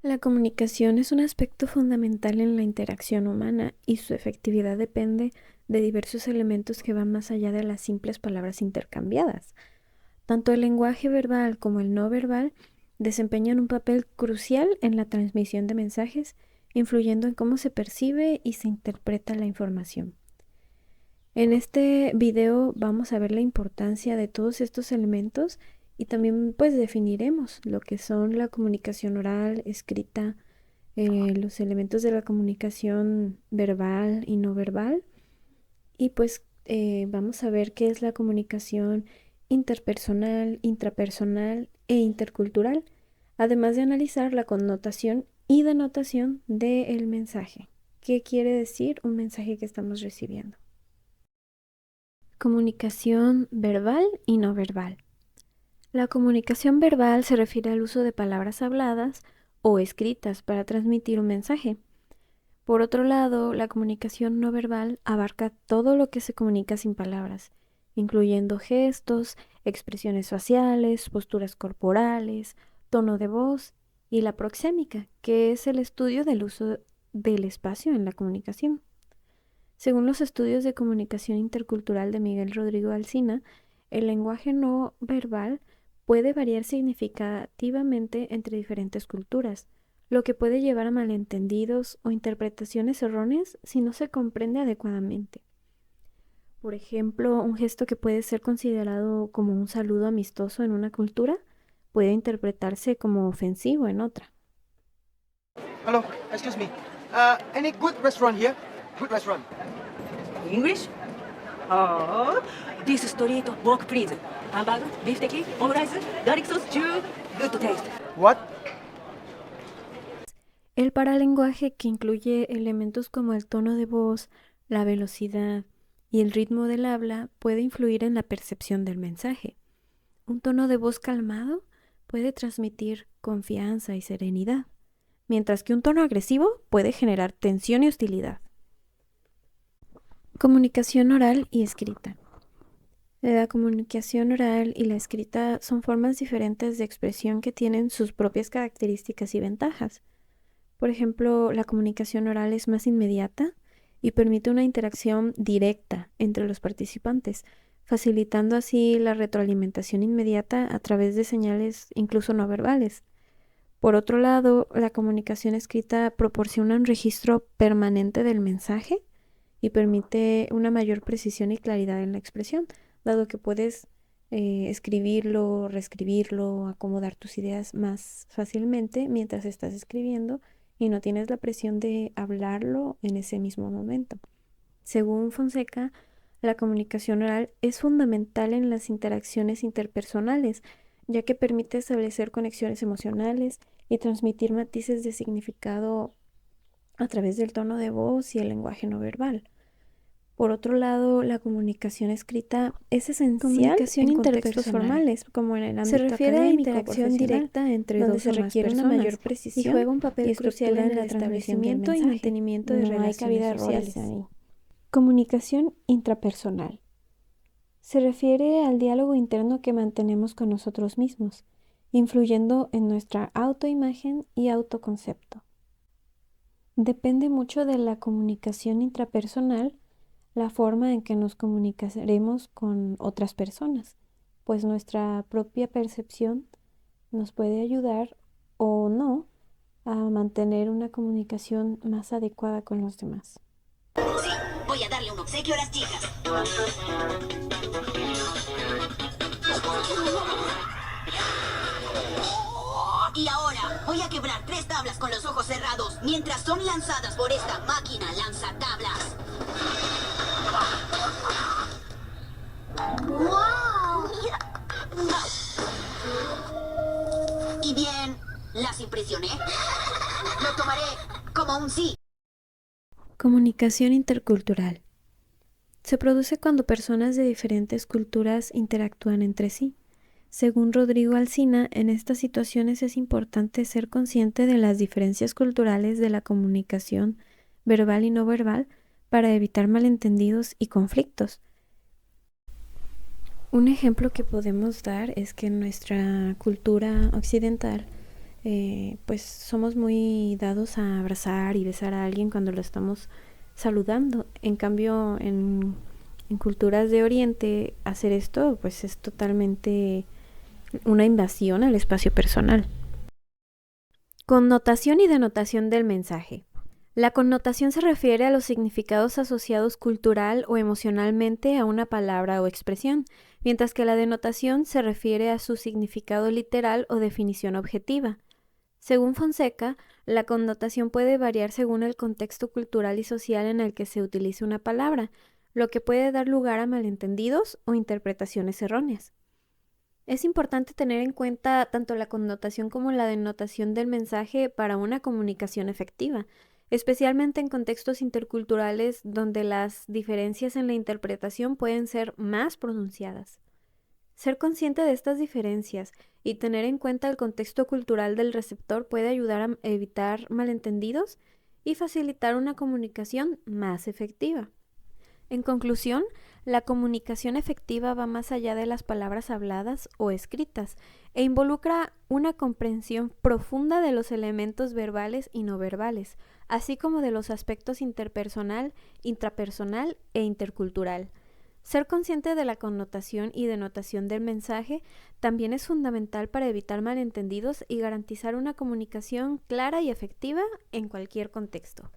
La comunicación es un aspecto fundamental en la interacción humana y su efectividad depende de diversos elementos que van más allá de las simples palabras intercambiadas. Tanto el lenguaje verbal como el no verbal desempeñan un papel crucial en la transmisión de mensajes, influyendo en cómo se percibe y se interpreta la información. En este video vamos a ver la importancia de todos estos elementos y también pues definiremos lo que son la comunicación oral, escrita, los elementos de la comunicación verbal y no verbal y pues vamos a ver qué es la comunicación interpersonal, intrapersonal e intercultural, además de analizar la connotación y denotación del mensaje. ¿Qué quiere decir un mensaje que estamos recibiendo? Comunicación verbal y no verbal. La comunicación verbal se refiere al uso de palabras habladas o escritas para transmitir un mensaje. Por otro lado, la comunicación no verbal abarca todo lo que se comunica sin palabras, incluyendo gestos, expresiones faciales, posturas corporales, tono de voz y la proxémica, que es el estudio del uso del espacio en la comunicación. Según los estudios de comunicación intercultural de Miguel Rodrigo Alsina, el lenguaje no verbal puede variar significativamente entre diferentes culturas, lo que puede llevar a malentendidos o interpretaciones erróneas si no se comprende adecuadamente. Por ejemplo, un gesto que puede ser considerado como un saludo amistoso en una cultura puede interpretarse como ofensivo en otra. Hello, excuse me. Any good restaurant here? Good restaurant. English? Oh, this street walk please. Hamburger, beef teki, omurice, garlic sauce, stew, good taste. What? El paralenguaje, que incluye elementos como el tono de voz, la velocidad y el ritmo del habla, puede influir en la percepción del mensaje. Un tono de voz calmado puede transmitir confianza y serenidad, mientras que un tono agresivo puede generar tensión y hostilidad. Comunicación oral y escrita. La comunicación oral y la escrita son formas diferentes de expresión que tienen sus propias características y ventajas. Por ejemplo, la comunicación oral es más inmediata y permite una interacción directa entre los participantes, facilitando así la retroalimentación inmediata a través de señales incluso no verbales. Por otro lado, la comunicación escrita proporciona un registro permanente del mensaje y permite una mayor precisión y claridad en la expresión, dado que puedes escribirlo, reescribirlo, acomodar tus ideas más fácilmente mientras estás escribiendo y no tienes la presión de hablarlo en ese mismo momento. Según Fonseca, la comunicación oral es fundamental en las interacciones interpersonales, ya que permite establecer conexiones emocionales y transmitir matices de significado a través del tono de voz y el lenguaje no verbal. Por otro lado, la comunicación escrita es esencial en contextos formales, como en el ámbito académico, se refiere a la interacción directa entre donde se requiere una mayor precisión y juega un papel crucial en el establecimiento y mantenimiento de relaciones sociales. Comunicación intrapersonal. Se refiere al diálogo interno que mantenemos con nosotros mismos, influyendo en nuestra autoimagen y autoconcepto. Depende mucho de la comunicación intrapersonal la forma en que nos comunicaremos con otras personas, pues nuestra propia percepción nos puede ayudar o no a mantener una comunicación más adecuada con los demás. Sí, voy a darle un obsequio a las chicas. Y ahora voy a quebrar 3 tablas con los ojos cerrados mientras son lanzadas por esta máquina lanzatablas. ¡Wow! Y bien, ¿las impresioné? Lo tomaré como un sí. Comunicación intercultural. Se produce cuando personas de diferentes culturas interactúan entre sí. Según Rodrigo Alsina, en estas situaciones es importante ser consciente de las diferencias culturales de la comunicación verbal y no verbal para evitar malentendidos y conflictos. Un ejemplo que podemos dar es que en nuestra cultura occidental pues somos muy dados a abrazar y besar a alguien cuando lo estamos saludando. En cambio, en culturas de Oriente, hacer esto pues es totalmente una invasión al espacio personal. Connotación y denotación del mensaje. La connotación se refiere a los significados asociados cultural o emocionalmente a una palabra o expresión, mientras que la denotación se refiere a su significado literal o definición objetiva. Según Fonseca, la connotación puede variar según el contexto cultural y social en el que se utilice una palabra, lo que puede dar lugar a malentendidos o interpretaciones erróneas. Es importante tener en cuenta tanto la connotación como la denotación del mensaje para una comunicación efectiva, especialmente en contextos interculturales donde las diferencias en la interpretación pueden ser más pronunciadas. Ser consciente de estas diferencias y tener en cuenta el contexto cultural del receptor puede ayudar a evitar malentendidos y facilitar una comunicación más efectiva. En conclusión, la comunicación efectiva va más allá de las palabras habladas o escritas e involucra una comprensión profunda de los elementos verbales y no verbales, así como de los aspectos interpersonal, intrapersonal e intercultural. Ser consciente de la connotación y denotación del mensaje también es fundamental para evitar malentendidos y garantizar una comunicación clara y efectiva en cualquier contexto.